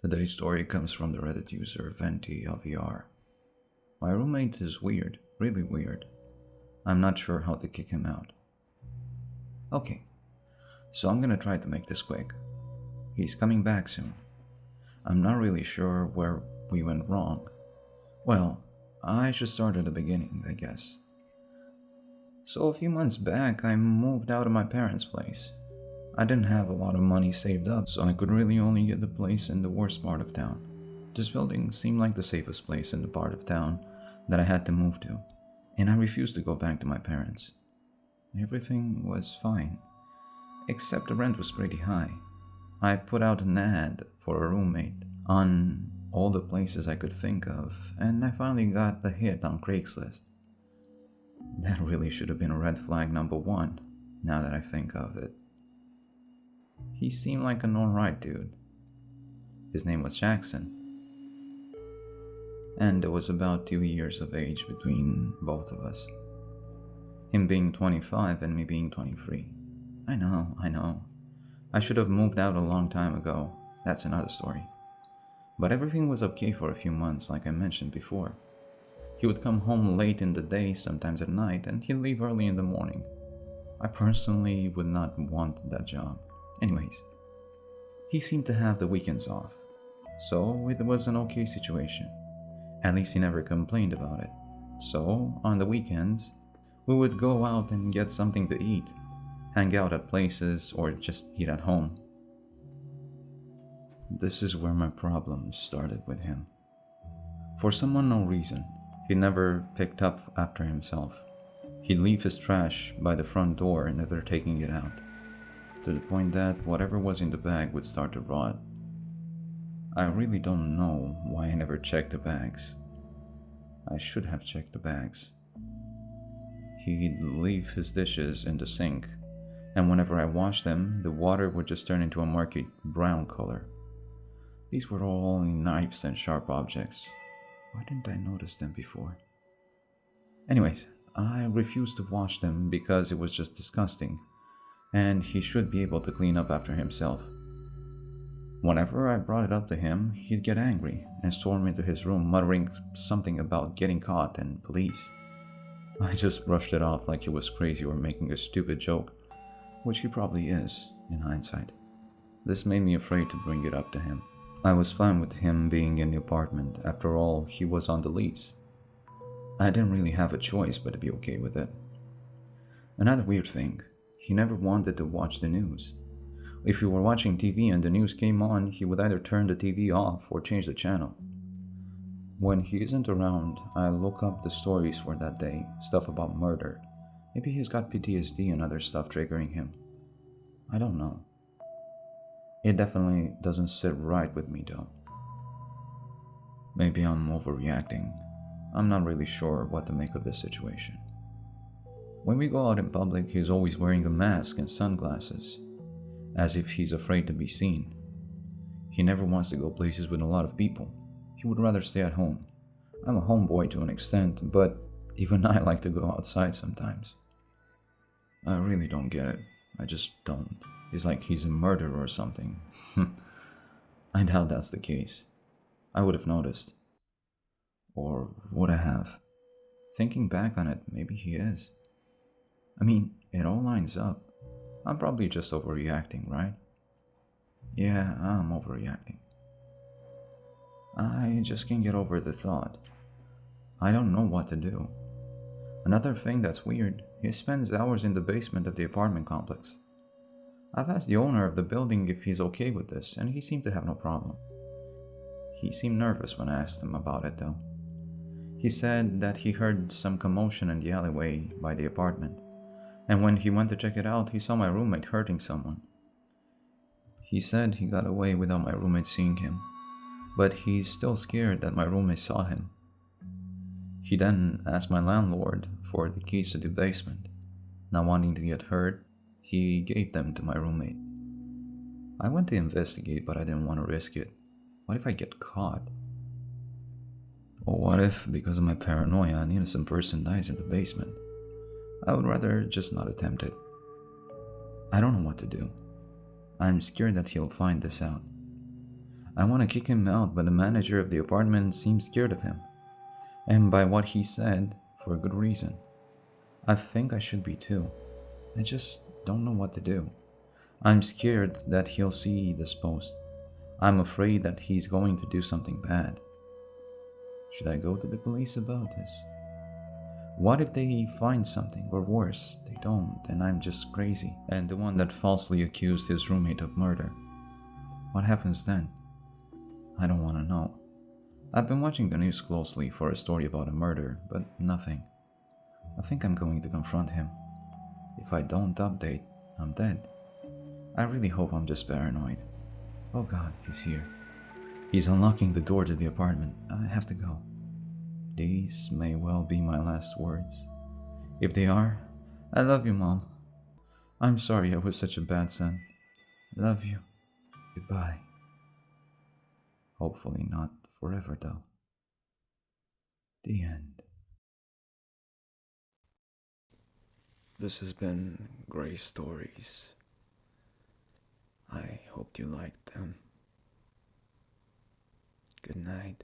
Today's story comes from the Reddit user VentiLVR. My roommate is weird, really weird. I'm not sure how to kick him out. Okay, so I'm gonna try to make this quick. He's coming back soon. I'm not really sure where we went wrong. Well, I should start at the beginning, I guess. So a few months back, I moved out of my parents' place. I didn't have a lot of money saved up, so I could really only get the place in the worst part of town. This building seemed like the safest place in the part of town that I had to move to, and I refused to go back to my parents. Everything was fine, except the rent was pretty high. I put out an ad for a roommate on all the places I could think of, and I finally got the hit on Craigslist. That really should have been a red flag number one, now that I think of it. He seemed like an alright dude. His name was Jackson. And there was about 2 years of age between both of us. Him being 25 and me being 23. I know. I should have moved out a long time ago. That's another story. But everything was okay for a few months, like I mentioned before. He would come home late in the day, sometimes at night, and he'd leave early in the morning. I personally would not want that job. Anyways, he seemed to have the weekends off, so it was an okay situation. At least he never complained about it. So, on the weekends, we would go out and get something to eat, hang out at places, or just eat at home. This is where my problems started with him. For some unknown reason, he never picked up after himself. He'd leave his trash by the front door, never taking it out, to the point that whatever was in the bag would start to rot. I really don't know why I never checked the bags. I should have checked the bags. He'd leave his dishes in the sink, and whenever I washed them, the water would just turn into a murky brown color. These were all only knives and sharp objects. Why didn't I notice them before? Anyways, I refused to wash them because it was just disgusting, and he should be able to clean up after himself. Whenever I brought it up to him, he'd get angry and storm into his room muttering something about getting caught and police. I just brushed it off like he was crazy or making a stupid joke, which he probably is, in hindsight. This made me afraid to bring it up to him. I was fine with him being in the apartment, after all, he was on the lease. I didn't really have a choice but to be okay with it. Another weird thing, he never wanted to watch the news. If we were watching TV and the news came on, he would either turn the TV off or change the channel. When he isn't around, I look up the stories for that day, stuff about murder. Maybe he's got PTSD and other stuff triggering him. I don't know. It definitely doesn't sit right with me though. Maybe I'm overreacting. I'm not really sure what to make of this situation. When we go out in public, he's always wearing a mask and sunglasses, as if he's afraid to be seen. He never wants to go places with a lot of people. He would rather stay at home. I'm a homeboy to an extent, but even I like to go outside sometimes. I really don't get it. I just don't. It's like he's a murderer or something. I doubt that's the case. I would have noticed. Or would I have? Thinking back on it, maybe he is. I mean, it all lines up. I'm probably just overreacting, right? Yeah, I'm overreacting. I just can't get over the thought. I don't know what to do. Another thing that's weird, he spends hours in the basement of the apartment complex. I've asked the owner of the building if he's okay with this, and he seemed to have no problem. He seemed nervous when I asked him about it, though. He said that he heard some commotion in the alleyway by the apartment, and when he went to check it out, he saw my roommate hurting someone. He said he got away without my roommate seeing him, but he's still scared that my roommate saw him. He then asked my landlord for the keys to the basement. Not wanting to get hurt, he gave them to my roommate. I went to investigate, but I didn't want to risk it. What if I get caught? Or what if, because of my paranoia, an innocent person dies in the basement? I would rather just not attempt it. I don't know what to do. I'm scared that he'll find this out. I want to kick him out, but the manager of the apartment seems scared of him. And by what he said, for a good reason. I think I should be too. I just don't know what to do. I'm scared that he'll see this post. I'm afraid that he's going to do something bad. Should I go to the police about this? What if they find something, or worse, they don't, and I'm just crazy, and the one that falsely accused his roommate of murder? What happens then? I don't want to know. I've been watching the news closely for a story about a murder, but nothing. I think I'm going to confront him. If I don't update, I'm dead. I really hope I'm just paranoid. Oh God, he's here. He's unlocking the door to the apartment. I have to go. These may well be my last words. If they are, I love you, Mom. I'm sorry I was such a bad son. Love you. Goodbye. Hopefully not forever, though. The end. This has been Grey Stories. I hope you liked them. Good night.